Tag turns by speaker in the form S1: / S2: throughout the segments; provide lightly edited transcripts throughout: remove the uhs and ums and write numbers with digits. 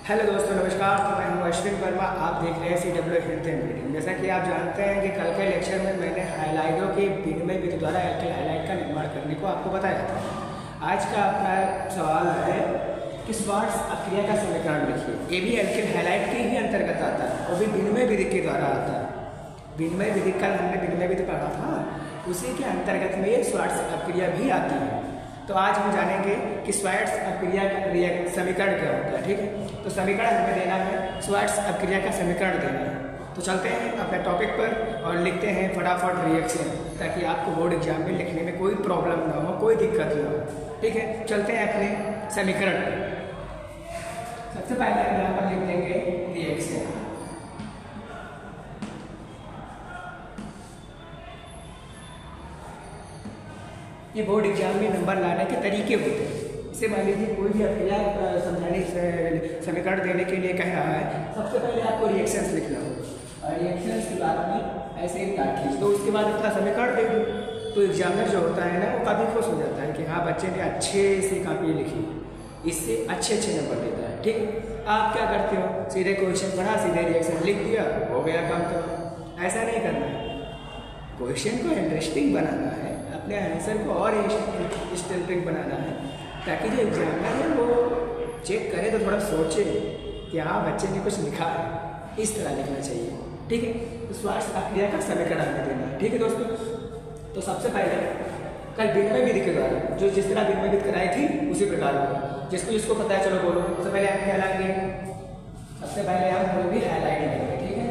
S1: Hello दोस्तों, नमस्कार। तो मैं हूं अश्विन वर्मा। आप देख रहे हैं CW हेल्थ एंड रीडिंग। जैसा कि आप जानते हैं कि कल के लेक्चर में मैंने हाइलाइटों के विनिमय विधि द्वारा एल्किल हाइलाइट का निर्माण करने को आपको बताया था। आज का अपना सवाल है कि स्वार्ट्ज अक्रिया का समीकरण लिखिए। ये भी एल्किल हाइलाइट के ही अंतर्गत आता है, वो भी विनिमय विधि के द्वारा आता है। विनिमय विधि, कल हमने विनिमय विधि पढ़ा था, उसी के अंतर्गत में ये स्वार्ट्ज अक्रिया भी आती है। तो आज हम जानेंगे कि स्वार्ट्ज अक्रिया का समीकरण क्या होता है। ठीक है, तो समीकरण हमें देना है, स्वार्ट्ज अक्रिया का समीकरण देना है। तो चलते हैं अपने टॉपिक पर और लिखते हैं फटाफट रिएक्शन, ताकि आपको बोर्ड एग्जाम में लिखने में कोई प्रॉब्लम ना हो, कोई दिक्कत ना हो। ठीक है, चलते हैं अपने समीकरण पर। सबसे पहले हम यहाँ पर लिख देंगे रिएक्शन। ये बोर्ड एग्जाम में नंबर लाने के तरीके होते हैं। इसे मान लीजिए कोई भी अक्रिया समझाने समीकरण देने के लिए कह रहा है, सबसे पहले आपको रिएक्शंस लिखना होगा और रिएक्शंस के बाद में ऐसे एक डाट खींच दो, उसके बाद अपना समीकरण दे दो। तो एग्जामिनर जो होता है ना, वो काफ़ी खुश हो जाता है कि हाँ, बच्चे ने अच्छे से कापी लिखी, इससे अच्छे नंबर देता है। ठीक, आप क्या करते हो, सीधे क्वेश्चन पढ़ा, सीधे रिएक्शन लिख दिया, हो गया काम। तो ऐसा नहीं करना है, क्वेश्चन को इंटरेस्टिंग बनाना है, अपने आंसर को और इंटरेस्टिंग बनाना है, ताकि जो एग्जामिनर है वो चेक करे तो थोड़ा सोचे कि हाँ, बच्चे ने कुछ लिखा है। इस तरह लिखना चाहिए। ठीक है, तो स्वार्ट्ज अक्रिया का समीकरण हमें देना है। ठीक है दोस्तों, तो सबसे पहले कल विनिमय विधि के द्वारा जो जिस तरह विनिमय विधि कराई थी उसी प्रकार होगा। जिसको पता है चलो बोलो। सबसे पहले हम क्या लाएंगे, सबसे पहले हम कोई भी हाईलाइट लेंगे। ठीक है,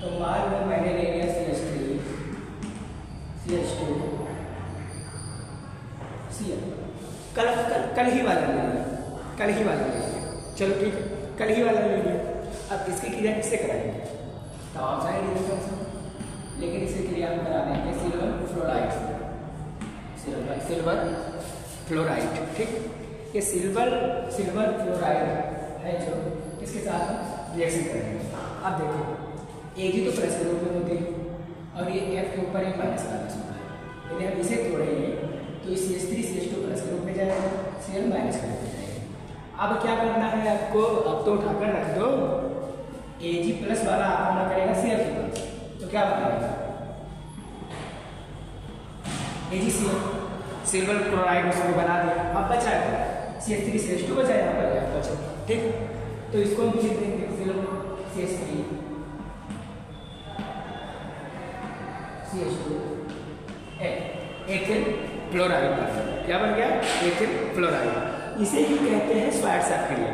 S1: तो मान लो मैंने ले लिया CH3 CH2 Cl। कल ही वाला ले लिया। चलो ठीक है, कल ही वाला ले लिया। अब इसकी क्रिया किससे कराएंगे, तो आप साइड रिएक्शन, लेकिन इसकी क्रिया हम करा देंगे सिल्वर फ्लोराइड। ठीक, ये सिल्वर फ्लोराइड है जो इसके साथ रिएक्शन करेंगे। अब देखो, एक ही तो प्लस के रूप में होती है और ये F के ऊपर एक माइनस का होता है। यदि हम इसे तोड़ेंगे तो इस CH3 CH2 प्लस के रूप में जाएगा, Cl माइनस के रूप में जाएगा। अब क्या करना है आपको, अब तो उठाकर रख दो, Ag प्लस वाला आपका करेगा Cl के पास, तो क्या बनेगा AgCl, सिल्वर क्लोराइड उसमें बना दिया। अब बचा है CH3 CH2 बचा, यहाँ पर बचा। ठीक, तो इसको हम लिख देंगे silver CH3 CH2 ethyl fluoride. क्या बन गया, एथिल फ्लोराइड। इसे ही कहते हैं स्वार्ट्ज अक्रिया,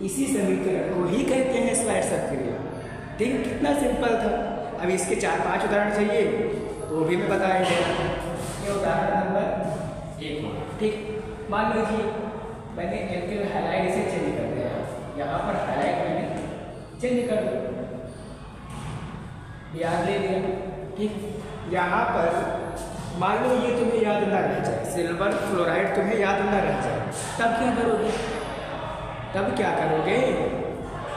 S1: इसी समीकरण को ही कहते हैं स्वार्ट्ज अक्रिया। ठीक, कितना सिंपल था। अब इसके 4-5 उदाहरण चाहिए तो वो भी मैं बता ही देगा। ये उदाहरण नंबर 1। ठीक, मान लीजिए मैंने एल्किल हाइलाइट इसे चेंज कर दिया, यहाँ पर हाइलाइट मैंने चेंज कर दिया, याद ले लिया। ठीक, यहाँ पर मान लो ये तुम्हें याद ना रह जाए, सिल्वर फ्लोराइड तुम्हें याद ना रह जाए, तब क्या करोगे,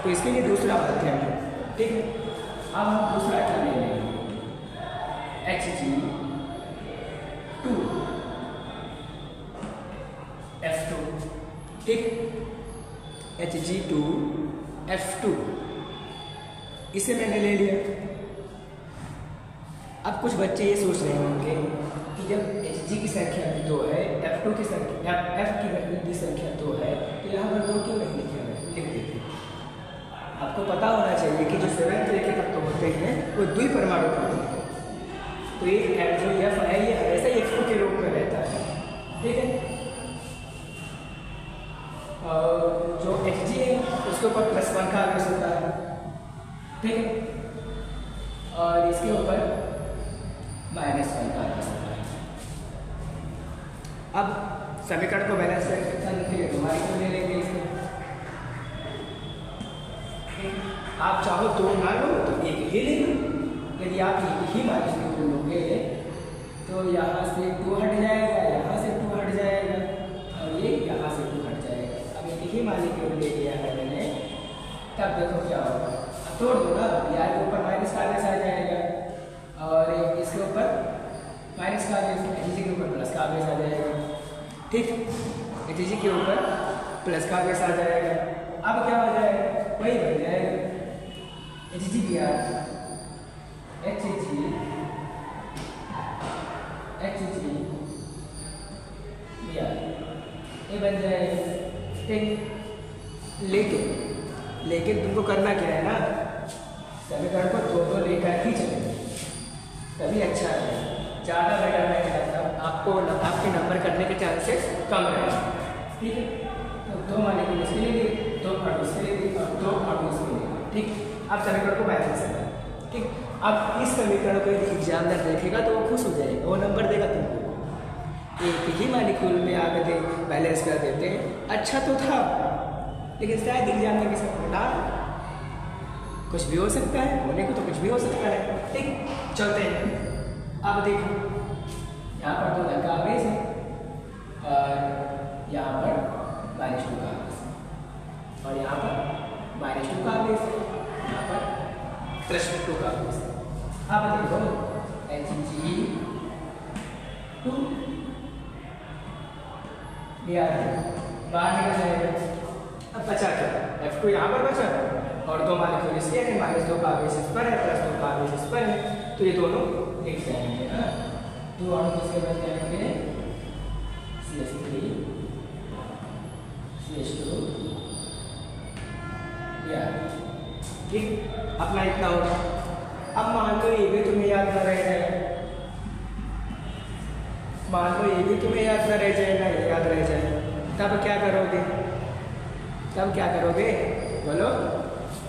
S1: तो इसके लिए दूसरा माध्यम है। ठीक है, अब हम दूसरा क्या ले लेंगे, Hg2F2। ठीक, Hg2F2 इसे मैंने ले लिया। अब कुछ बच्चे ये सोच रहे होंगे कि जब Hg की संख्या 2 है, F2 की संख्या F की संख्या 2 है, तो यहाँ पर 2 क्यों नहीं लिख देते। आपको पता होना चाहिए कि जो 7 तरह के तत्व होते हैं वो द्विपरमाणु होते हैं। तो ये जो F है ये हमेशा F2 के रूप में रहता है। ठीक है, और जो Hg है उसके ऊपर +1 का आवेश होता है। ठीक है, और इसके ऊपर -1 का आवेश होता है। अब समीकरण को बैलेंस करने के लिए तुम्हारी को ले लेंगे इसमें। आप चाहो 2 ना लो तो 1 ही ले लो। यदि आप 1 ही मान के लोगे तो यहाँ से 2 हट जाएगा, यहाँ से 2 हट जाएगा और ये यहाँ से 2 हट जाएगा। अब 1 ही मान के ले लिया है मैंने, तब देखो क्या होगा, तोड़ दो ना, यार के ऊपर माइनस का आवेश आ जाएगा और इसके ऊपर माइनस का आवेश, Hg के ऊपर प्लस का आवेश आ जाएगा। ठीक, Hg के ऊपर प्लस का बेस आ जाएगा। अब क्या हो जाएगा, वही बन जाएगा HgBr HgBr ये बन जाएगा, ठीक। लेकिन तुमको करना क्या है ना, समीकरण को दो लेकर ही चलेंगे, तभी अच्छा है। ज़्यादा बेटर है मतलब आपको आपके नंबर करने के चांसेस कम रहेंगे, ठीक है। तो 2 मॉलिक्यूल इसके लिए लिए, 2 अणु इसके लिए लिए और 2 अणु इसके लिए, ठीक। आप समीकरण को बैलेंस करें, ठीक। अब इस समीकरण को यदि एग्जामिनर देखेगा तो वो खुश हो जाएगा, वो नंबर देगा तुमको। एक ही मॉलिक्यूल में आप यदि बैलेंस कर देते हैं, अच्छा तो था, लेकिन शायद एग्जामिनर के साथ ना कुछ भी हो सकता है, होने को तो कुछ भी हो सकता है, ठीक। चलते हैं। अब देखो यहाँ पर 2 धन का आवेश है और यहाँ पर -2 का आवेश है और यहाँ पर -2 का आवेश है, यहाँ पर +2 का आवेश है। अब देखो Hg2 बाहर निकल जाएगा। अब बचा क्या, F2 यहाँ पर बचा और 2 मॉलिक्यूल इसके हैं, -2 का आवेश इस पर है, +2 का आवेश इस पर है, तो ये दोनों लिख जाएंगे ना। 2 अणु किसके बन जाएंगे, CH3 CH2 ठीक। अपना इतना होगा। अब मान लो ये भी तुम्हें याद ना रह जाए, मान लो ये भी तुम्हें याद ना रह जाए, ना ये याद रह जाए, तब क्या करोगे, तब क्या करोगे बोलो।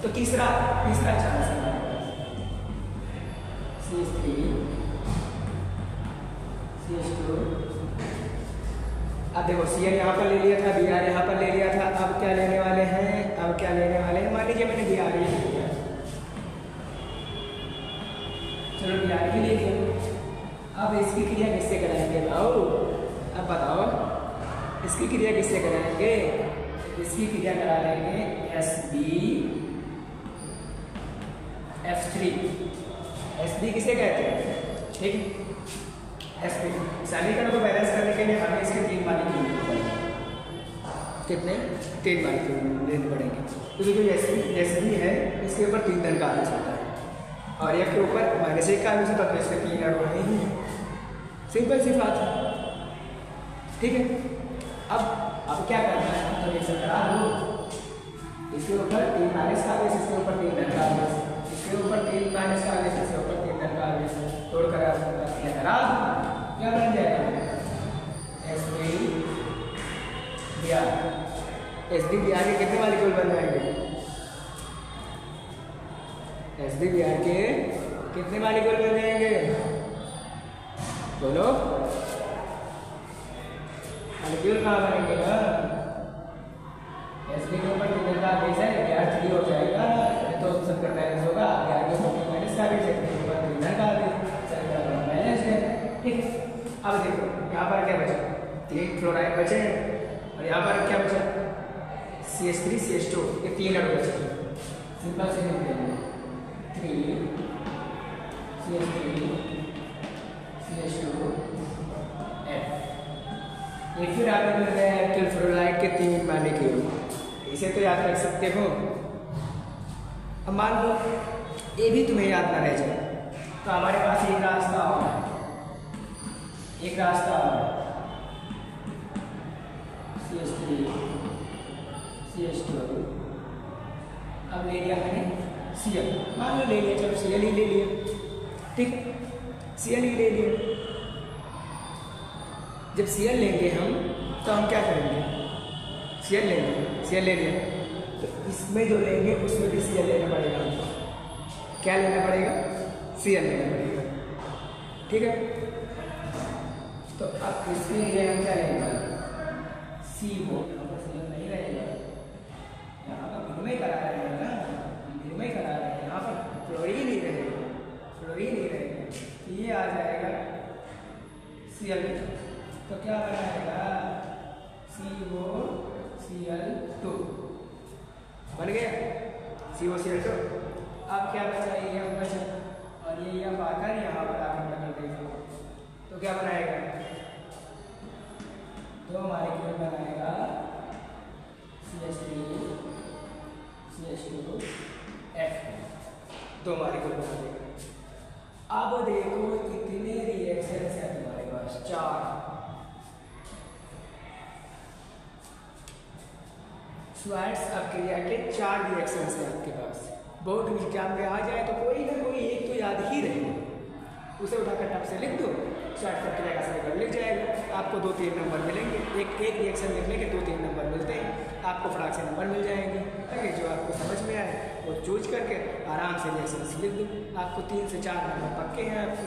S1: तो तीसरा चांस है CH3 CH2। अब देखो Cl यहाँ पर ले लिया था, Br यहाँ पर ले लिया था, अब क्या लेने वाले हैं, अब क्या लेने वाले हैं, मान लीजिए मैंने Br ही ले लिया, चलो Br ही ले लिया। अब इसकी क्रिया किससे कराएंगे भाऊ, अब बताओ इसकी क्रिया किससे कराएंगे, इसकी क्रिया करा लेंगे SbF3 किसे कहते हैं, ठीक। Sp समीकरण को बैलेंस करने के लिए हमें इसके 3 मॉलिक्यूल लेने पड़ेंगे। कितने, 3 मॉलिक्यूल लेने पड़ेंगे, क्योंकि जो Sb है इसके ऊपर 3 धन का आवेश होता है और F के ऊपर -1 का आवेश होता है, तो इसके 3 अणु ही है, सिंपल सी बात है, ठीक है। अब क्या करना है, तो रिएक्शन करा दो, इसके ऊपर 3 माइनस का आवेश, इसके ऊपर 3 धन का आवेश, इसके ऊपर 3 माइनस का आवेश, इसके ऊपर 3 धन का आवेश, तोड़ कर करा क्या बन जाएगा, SbBr के कितने मॉलिक्यूल बन जाएंगे, SbBr के कितने मॉलिक्यूल बन जाएंगे बोलो, मॉलिक्यूल कहाँ बनेंगे ना, Sb के ऊपर 3 धन का आवेश है, Br3 हो जाएगा, तो सबका बैलेंस होगा, Br के ऊपर 3 माइनस का आवेश है, इसके ऊपर 3 धन का आवेश, बैलेंस है, ठीक। अब देखो यहाँ पर क्या बचा, 3 फ्लोराइड बचे और यहाँ पर क्या बचा CH3 CH2, ये 3 अणु बचे, सिंपल से लिख देंगे 3 CH3 CH2 F। ये फिर आपको मिल गया एक्टिव फ्लोराइड के 3 मॉलिक्यूल, इसे तो याद रख सकते हो। अब मान लो ये भी तुम्हें याद ना रह जाए, तो हमारे पास एक रास्ता और है, CH3 CH2, अब ले लिया मैंने Cl, मान लो ले लिया, चलो Cl ही ले लिया, ठीक, Cl ही ले लिया। जब Cl लेंगे हम तो हम क्या करेंगे, Cl लेंगे, Cl ले लिया, तो इसमें जो लेंगे उसमें भी Cl लेना पड़ेगा हमको, क्या लेना पड़ेगा, Cl लेना पड़ेगा, ठीक है। तो अब इसके लिए हम क्या लेंगे, CO, यहाँ पर Cl नहीं रहेगा, यहाँ पर विनिमय करा रहे हैं ना, विनिमय करा रहे हैं, यहाँ पर फ्लोरीन ही रहेगा, फ्लोरीन ही रहेगा, ये आ जाएगा Cl, तो क्या बनाएगा COCl2 बन गया, COCl2। अब क्या बचा, ये बचा और ये अब आकर यहाँ पर आकर बदल देगा, तो क्या बनाएगा, 2 मॉलिक्यूल बनाएगा F 2 मॉलिक्यूल बना देगा। अब देखो कितने रिएक्शन है तुम्हारे पास, 4। श्वार्ट्ज अप्रिया के 4 रिएक्शन है आपके पास। बोर्ड एग्जाम में आ जाए तो कोई ना कोई एक तो याद ही रहे, उसे उठाकर टप से लिख दो, श्वार्ट्ज अप्रिया का समीकरण लिख जाएगा। आपको 2-3 नंबर मिलेंगे, एक रिएक्शन लिखने के 2-3 नंबर मिलते हैं, आपको फटाक से नंबर मिल जाएंगे। ठीक, जो आपको समझ में आए वो चूज करके आराम से रिएक्शन लिख दो, आपको 3 से 4 नंबर पक्के हैं आपके।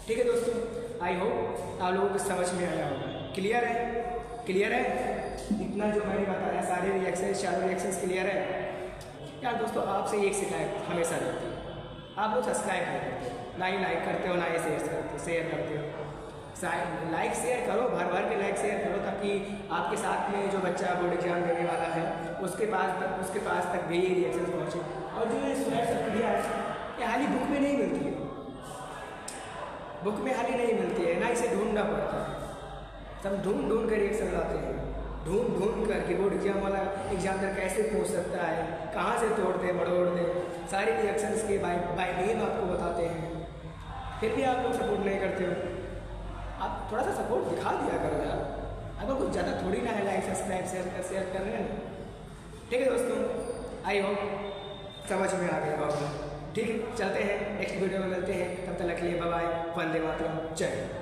S1: ठीक है दोस्तों, आई होप आप लोगों को समझ में आया होगा। क्लियर है? क्लियर है? इतना जो मैंने बताया सारे रिएक्शन, 4 रिएक्शंस क्लियर है यार। दोस्तों आपसे एक शिकायत हमेशा रहती है, आप लोग सब्सक्राइब नहीं करते, ना ही लाइक करते हो, ना ही शेयर करते हो। लाइक शेयर करो, भर भर के लाइक शेयर करो, ताकि आपके साथ में जो बच्चा बोर्ड एग्जाम देने वाला है उसके पास तक भी ये रिएक्शन पहुँचे। और जो ये श्वार्ट्ज अप्रिया है ये हाल ही बुक में नहीं मिलती है, बुक में हाल ही नहीं मिलती है, ना इसे ढूंढना पड़ता है। सब ढूंढ कर रिएक्शन लाते हैं, ढूंढ कर कि बोर्ड एग्जाम वाला एग्जामिनर कैसे पूछ सकता है, कहाँ से तोड़ते मड़ोड़ते सारे रिएक्शंस के बाय नेम आपको बताते हैं, फिर भी आप लोग सपोर्ट नहीं करते हो। आप थोड़ा सा सपोर्ट दिखा दिया करो यार, अगर कुछ ज़्यादा थोड़ी ना है लाइक सब्सक्राइब शेयर कर रहे हैं। ठीक है दोस्तों, आई होप समझ में आ गया होगा। ठीक है, चलते हैं नेक्स्ट वीडियो में मिलते हैं, तब तक के लिए बाय बाय, वंदे मातरम, जय हिंद।